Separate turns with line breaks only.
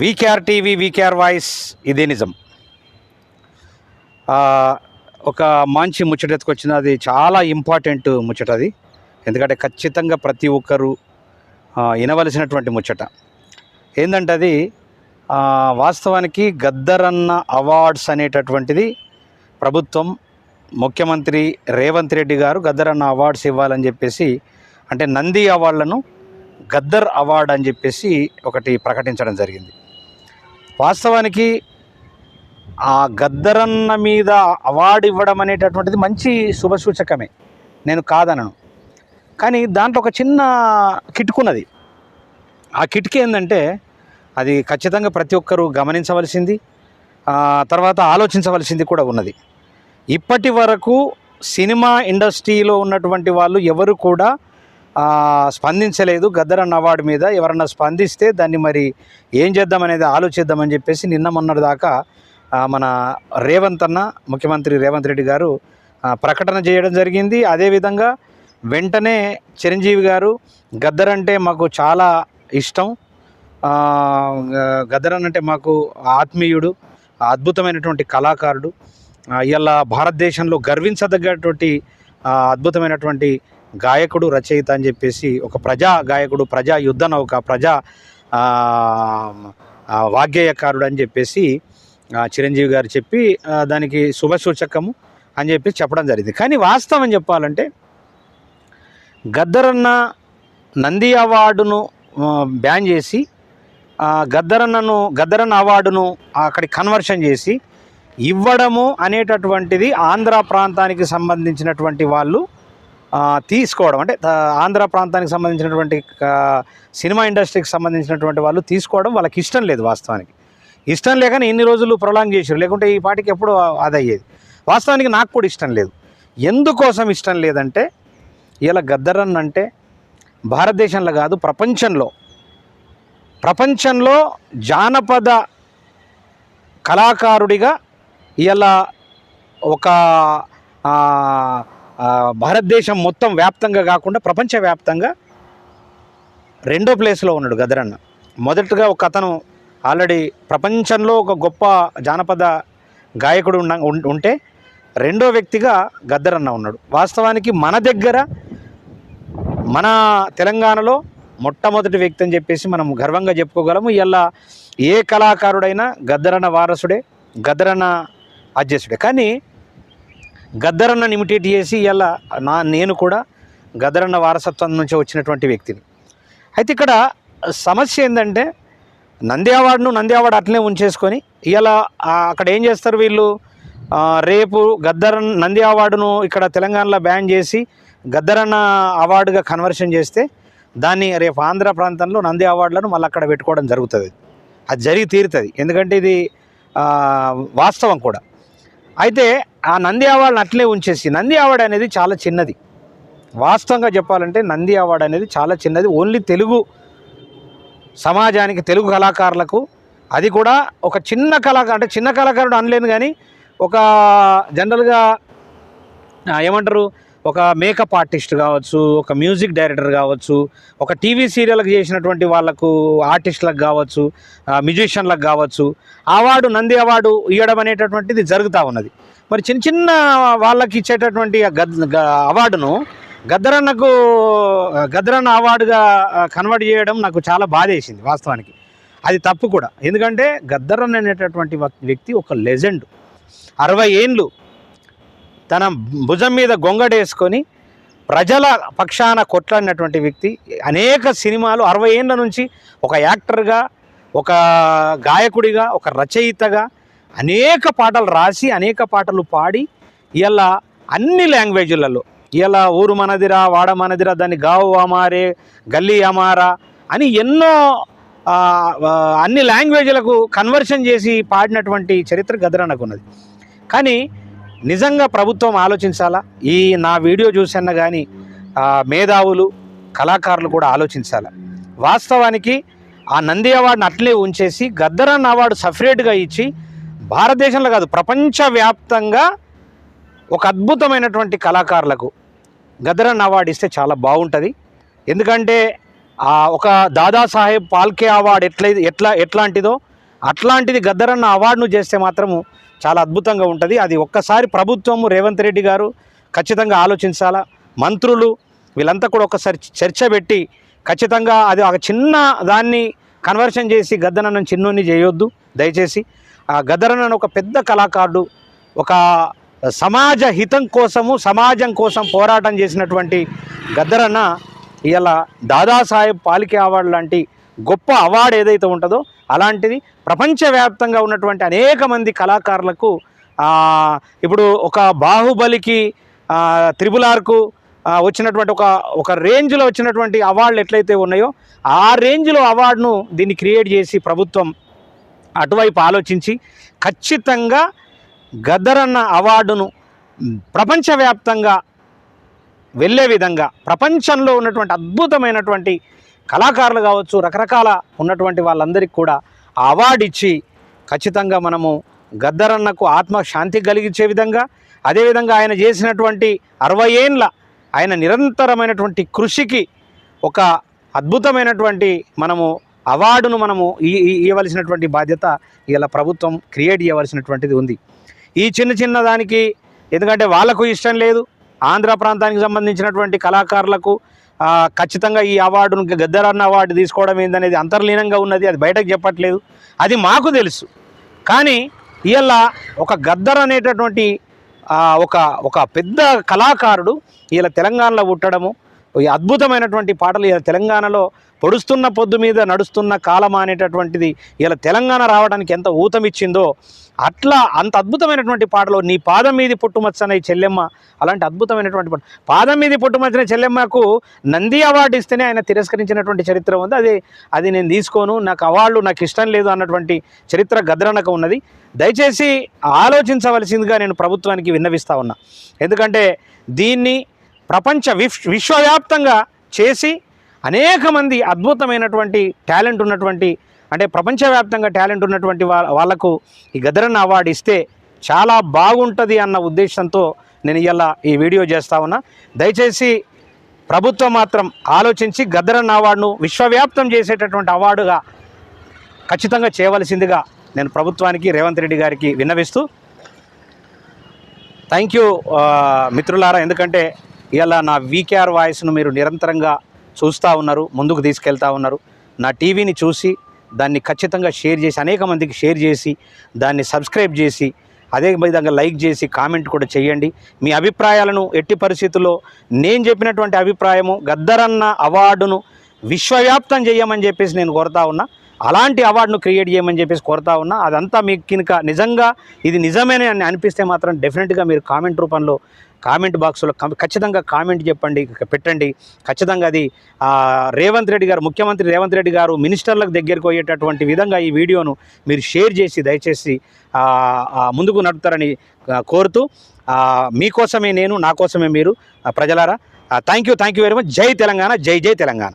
VKR TV, VKR voice, ఇదే నిజం. ఒక మంచి ముచ్చటెత్తుకొచ్చింది. అది చాలా ఇంపార్టెంట్ ముచ్చట. అది ఎందుకంటే ఖచ్చితంగా ప్రతి ఒక్కరూ వినవలసినటువంటి ముచ్చట. ఏంటంటే అది వాస్తవానికి గద్దరన్న అవార్డ్స్ అనేటటువంటిది ప్రభుత్వం, ముఖ్యమంత్రి రేవంత్ రెడ్డి గారు గద్దరన్న అవార్డ్స్ ఇవ్వాలని చెప్పేసి, అంటే నంది అవార్డులను గద్దర్ అవార్డ్ అని చెప్పేసి ఒకటి ప్రకటించడం జరిగింది. వాస్తవానికి ఆ గద్దరన్న మీద అవార్డు ఇవ్వడం అనేటటువంటిది మంచి శుభసూచకమే, నేను కాదనను. కానీ దాంట్లో ఒక చిన్న కిటుకున్నది. ఆ కిటుకు ఏంటంటే అది ఖచ్చితంగా ప్రతి ఒక్కరూ గమనించవలసింది, తర్వాత ఆలోచించవలసింది కూడా ఉన్నది. ఇప్పటి వరకు సినిమా ఇండస్ట్రీలో ఉన్నటువంటి వాళ్ళు ఎవరు కూడా స్పందించలేదు గద్దరన్న అవార్డు మీద. ఎవరన్నా స్పందిస్తే దాన్ని మరి ఏం చేద్దామనేది ఆలోచిద్దామని చెప్పేసి నిన్న మొన్నటి దాకా మన ముఖ్యమంత్రి రేవంత్ రెడ్డి గారు ప్రకటన చేయడం జరిగింది. అదేవిధంగా వెంటనే చిరంజీవి గారు గద్దర్ అంటే మాకు చాలా ఇష్టం, గద్దర్ అంటే మాకు ఆత్మీయుడు, అద్భుతమైనటువంటి కళాకారుడు, ఇలా భారతదేశంలో గర్వించదగ్గటువంటి అద్భుతమైనటువంటి గాయకుడు, రచయిత అని చెప్పేసి, ఒక ప్రజా గాయకుడు, ప్రజా యుద్ధ నౌక, ప్రజా వాగ్గేయకారుడు అని చెప్పేసి చిరంజీవి గారు చెప్పి దానికి శుభసూచకము అని చెప్పి చెప్పడం జరిగింది. కానీ వాస్తవం చెప్పాలంటే గద్దరన్న నంది అవార్డును బ్యాన్ చేసి గద్దరన్న అవార్డును అక్కడి కన్వర్షన్ చేసి ఇవ్వడము అనేటటువంటిది ఆంధ్ర ప్రాంతానికి సంబంధించినటువంటి వాళ్ళు తీసుకోవడం, అంటే ఆంధ్ర ప్రాంతానికి సంబంధించినటువంటి సినిమా ఇండస్ట్రీకి సంబంధించినటువంటి వాళ్ళు తీసుకోవడం వాళ్ళకి ఇష్టం లేదు. వాస్తవానికి ఇష్టం లేకనే ఇన్ని రోజులు ప్రొలాంగ్ చేశారు, లేకుంటే ఈ పాటికి ఎప్పుడు అది అయ్యేది. వాస్తవానికి నాకు కూడా ఇష్టం లేదు. ఎందుకోసం ఇష్టం లేదంటే ఇలా గద్దరన్న అంటే భారతదేశంలో కాదు, ప్రపంచంలో జానపద కళాకారుడిగా ఇలా ఒక భారతదేశం మొత్తం వ్యాప్తంగా కాకుండా ప్రపంచవ్యాప్తంగా రెండో ప్లేస్లో ఉన్నాడు గద్దరన్న. మొదటగా ఒక అతను ఆల్రెడీ ప్రపంచంలో ఒక గొప్ప జానపద గాయకుడు ఉంటే రెండో వ్యక్తిగా గద్దరన్న ఉన్నాడు. వాస్తవానికి మన దగ్గర, మన తెలంగాణలో మొట్టమొదటి వ్యక్తి అని చెప్పేసి మనం గర్వంగా చెప్పుకోగలము. ఇలా ఏ కళాకారుడైనా గద్దరన్న వారసుడే, గద్దరన్న అధ్యక్షుడే. కానీ గద్దరన్నని ఇమిటేట్ చేసి ఇలా నేను కూడా గద్దరన్న వారసత్వం నుంచి వచ్చినటువంటి వ్యక్తిని. అయితే ఇక్కడ సమస్య ఏంటంటే నంది అవార్డు అట్లనే ఉంచేసుకొని ఇలా అక్కడ ఏం చేస్తారు వీళ్ళు, రేపు నంది అవార్డును ఇక్కడ తెలంగాణలో బ్యాన్ చేసి గద్దరన్న అవార్డుగా కన్వర్షన్ చేస్తే దాన్ని రేపు ఆంధ్ర ప్రాంతంలో నంది అవార్డులను మళ్ళీ అక్కడ పెట్టుకోవడం జరుగుతుంది. అది జరిగి తీరుతుంది, ఎందుకంటే ఇది వాస్తవం కూడా. అయితే ఆ నంది అవార్డుని అట్లే ఉంచేసి, నంది అవార్డు అనేది చాలా చిన్నది. వాస్తవంగా చెప్పాలంటే నంది అవార్డు అనేది చాలా చిన్నది. ఓన్లీ తెలుగు సమాజానికి, తెలుగు కళాకారులకు, అది కూడా ఒక చిన్న అంటే చిన్న కళాకారుడు అనలేను, కానీ ఒక జనరల్గా ఏమంటారు, ఒక మేకప్ ఆర్టిస్ట్ కావచ్చు, ఒక మ్యూజిక్ డైరెక్టర్ కావచ్చు, ఒక టీవీ సీరియల్కి చేసినటువంటి వాళ్ళకు ఆర్టిస్టులకు కావచ్చు, మ్యూజిషియన్లకు కావచ్చు, నంది అవార్డు ఇవ్వడం అనేటటువంటిది జరుగుతూ ఉన్నది. మరి చిన్న చిన్న వాళ్ళకి ఇచ్చేటటువంటి అవార్డును గద్దరన్న అవార్డుగా కన్వర్ట్ చేయడం నాకు చాలా బాధేసింది. వాస్తవానికి అది తప్పు కూడా. ఎందుకంటే గద్దరన్న అనేటటువంటి వ్యక్తి ఒక లెజెండ్. 60 ఏండ్లు తన భుజం మీద గొంగడేసుకొని ప్రజల పక్షాన కొట్లాడినటువంటి వ్యక్తి. అనేక సినిమాలు 60 ఏండ్ల నుంచి ఒక యాక్టర్గా, ఒక గాయకుడిగా, ఒక రచయితగా అనేక పాటలు రాసి, అనేక పాటలు పాడి, ఇలా అన్ని లాంగ్వేజ్లలో, ఇలా ఊరు మనదిరా, వాడ మనదిరా, దాన్ని గావు అమారే, గల్లీ అమారా అని ఎన్నో అన్ని లాంగ్వేజ్లకు కన్వర్షన్ చేసి పాడినటువంటి చరిత్ర గద్దరన్నకు ఉన్నది. కానీ నిజంగా ప్రభుత్వం ఆలోచించాలా, ఈ నా వీడియో చూసన్న కానీ మేధావులు, కళాకారులు కూడా ఆలోచించాలా. వాస్తవానికి ఆ నంది అవార్డుని అట్లే ఉంచేసి గద్దరన్న అవార్డు సపరేట్గా ఇచ్చి భారతదేశంలో కాదు ప్రపంచవ్యాప్తంగా ఒక అద్భుతమైనటువంటి కళాకారులకు గద్దరన్న అవార్డు ఇస్తే చాలా బాగుంటుంది. ఎందుకంటే ఒక దాదాసాహెబ్ పాల్కే అవార్డు ఎట్లాంటిదో అట్లాంటిది గద్దరన్న అవార్డును చేస్తే మాత్రము చాలా అద్భుతంగా ఉంటుంది. అది ఒక్కసారి ప్రభుత్వము రేవంత్ రెడ్డి గారు ఖచ్చితంగా ఆలోచించాలా. మంత్రులు వీళ్ళంతా కూడా ఒకసారి చర్చ పెట్టి ఖచ్చితంగా అది ఒక చిన్న దాన్ని కన్వర్షన్ చేసి గద్దరన్నను చిన్నోన్ని చేయొద్దు దయచేసి. ఆ గద్దరన్న ఒక పెద్ద కళాకారుడు, ఒక సమాజ హితం కోసము సమాజం కోసం పోరాటం చేసినటువంటి గద్దరన్న ఇలా దాదాసాహెబ్ పాల్కే అవార్డు లాంటి గొప్ప అవార్డు ఏదైతే ఉంటుందో అలాంటిది ప్రపంచవ్యాప్తంగా ఉన్నటువంటి అనేక మంది కళాకారులకు ఇప్పుడు ఒక బాహుబలికి త్రిబుల్ ఆర్కు వచ్చినటువంటి ఒక రేంజ్లో వచ్చినటువంటి అవార్డులు ఎట్లయితే ఉన్నాయో ఆ రేంజ్లో అవార్డును దీన్ని క్రియేట్ చేసి ప్రభుత్వం అటువైపు ఆలోచించి ఖచ్చితంగా గద్దరన్న అవార్డును ప్రపంచవ్యాప్తంగా వెళ్ళే విధంగా ప్రపంచంలో ఉన్నటువంటి అద్భుతమైనటువంటి కళాకారులు కావచ్చు, రకరకాల ఉన్నటువంటి వాళ్ళందరికీ కూడా ఆ అవార్డు ఇచ్చి ఖచ్చితంగా మనము గద్దరన్నకు ఆత్మశాంతి కలిగించే విధంగా, అదేవిధంగా ఆయన చేసినటువంటి 60 ఏండ్ల ఆయన నిరంతరమైనటువంటి కృషికి ఒక అద్భుతమైనటువంటి మనము అవార్డును మనము ఇవ్వవలసినటువంటి బాధ్యత ఇలా ప్రభుత్వం క్రియేట్ చేయవలసినటువంటిది ఉంది. ఈ చిన్న దానికి ఎందుకంటే వాళ్ళకు ఇష్టం లేదు, ఆంధ్ర ప్రాంతానికి సంబంధించినటువంటి కళాకారులకు ఖచ్చితంగా ఈ అవార్డును గద్దరన్న అవార్డు తీసుకోవడం ఏందనేది అంతర్లీనంగా ఉన్నది, అది బయటకు చెప్పట్లేదు, అది మాకు తెలుసు. కానీ ఇలా ఒక గద్దర్ అనేటటువంటి ఒక పెద్ద కళాకారుడు ఇలా తెలంగాణలో పుట్టడము, ఈ అద్భుతమైనటువంటి పాటలు ఇలా తెలంగాణలో పొడుస్తున్న పొద్దు మీద నడుస్తున్న కాలం అనేటటువంటిది ఇలా తెలంగాణ రావడానికి ఎంత ఊతమిచ్చిందో అట్లా అంత అద్భుతమైనటువంటి పాటలు నీ పాదం మీది పుట్టుమచ్చన చెల్లెమ్మ అలాంటి అద్భుతమైనటువంటి పాట. పాదం మీది పుట్టుమచ్చన చెల్లెమ్మకు నంది అవార్డు ఇస్తేనే ఆయన తిరస్కరించినటువంటి చరిత్ర ఉంది. అది నేను తీసుకోను, నాకు అవార్డు నాకు ఇష్టం లేదు అన్నటువంటి చరిత్ర గద్దరన్నకు ఉన్నది. దయచేసి ఆలోచించవలసిందిగా నేను ప్రభుత్వానికి విన్నవిస్తా ఉన్నా. ఎందుకంటే దీన్ని విశ్వవ్యాప్తంగా చేసి అనేక మంది అద్భుతమైనటువంటి టాలెంట్ ఉన్నటువంటి అంటే ప్రపంచవ్యాప్తంగా టాలెంట్ ఉన్నటువంటి వాళ్లకు ఈ గద్దరన్న అవార్డు ఇస్తే చాలా బాగుంటుంది అన్న ఉద్దేశంతో నేను ఇలా ఈ వీడియో చేస్తా ఉన్నా. దయచేసి ప్రభుత్వం మాత్రం ఆలోచించి గద్దరన్న అవార్డును విశ్వవ్యాప్తం చేసేటటువంటి అవార్డుగా ఖచ్చితంగా చేయవలసిందిగా నేను ప్రభుత్వానికి రేవంత్ రెడ్డి గారికి విన్నవిస్తూ థ్యాంక్ యూ మిత్రులారా. ఎందుకంటే ఇలా నా వీకేఆర్ వాయిస్ను మీరు నిరంతరంగా చూస్తూ ఉన్నారు, ముందుకు తీసుకెళ్తా ఉన్నారు. నా టీవీని చూసి దాన్ని ఖచ్చితంగా షేర్ చేసి అనేక మందికి షేర్ చేసి దాన్ని సబ్స్క్రైబ్ చేసి అదే విధంగా లైక్ చేసి కామెంట్ కూడా చేయండి. మీ అభిప్రాయాలను ఎట్టి పరిస్థితుల్లో నేను చెప్పినటువంటి అభిప్రాయము గద్దరన్న అవార్డును విశ్వవ్యాప్తం చేయమని చెప్పేసి నేను కోరుతా ఉన్నా. అలాంటి అవార్డును క్రియేట్ చేయమని చెప్పేసి కోరుతా ఉన్నా. అదంతా మీకు కనుక నిజంగా ఇది నిజమేనే అని అనిపిస్తే మాత్రం డెఫినెట్గా మీరు కామెంట్ రూపంలో కామెంట్ బాక్స్లో ఖచ్చితంగా కామెంట్ పెట్టండి. ఖచ్చితంగా అది రేవంత్ రెడ్డి గారు ముఖ్యమంత్రి రేవంత్ రెడ్డి గారు మినిస్టర్లకు దగ్గరికి పోయేటటువంటి విధంగా ఈ వీడియోను మీరు షేర్ చేసి దయచేసి ముందుకు నడుపుతారని కోరుతూ మీకోసమే నేను, నా కోసమే మీరు ప్రజలారా. Thank you very much. జై తెలంగాణ, జై తెలంగాణ.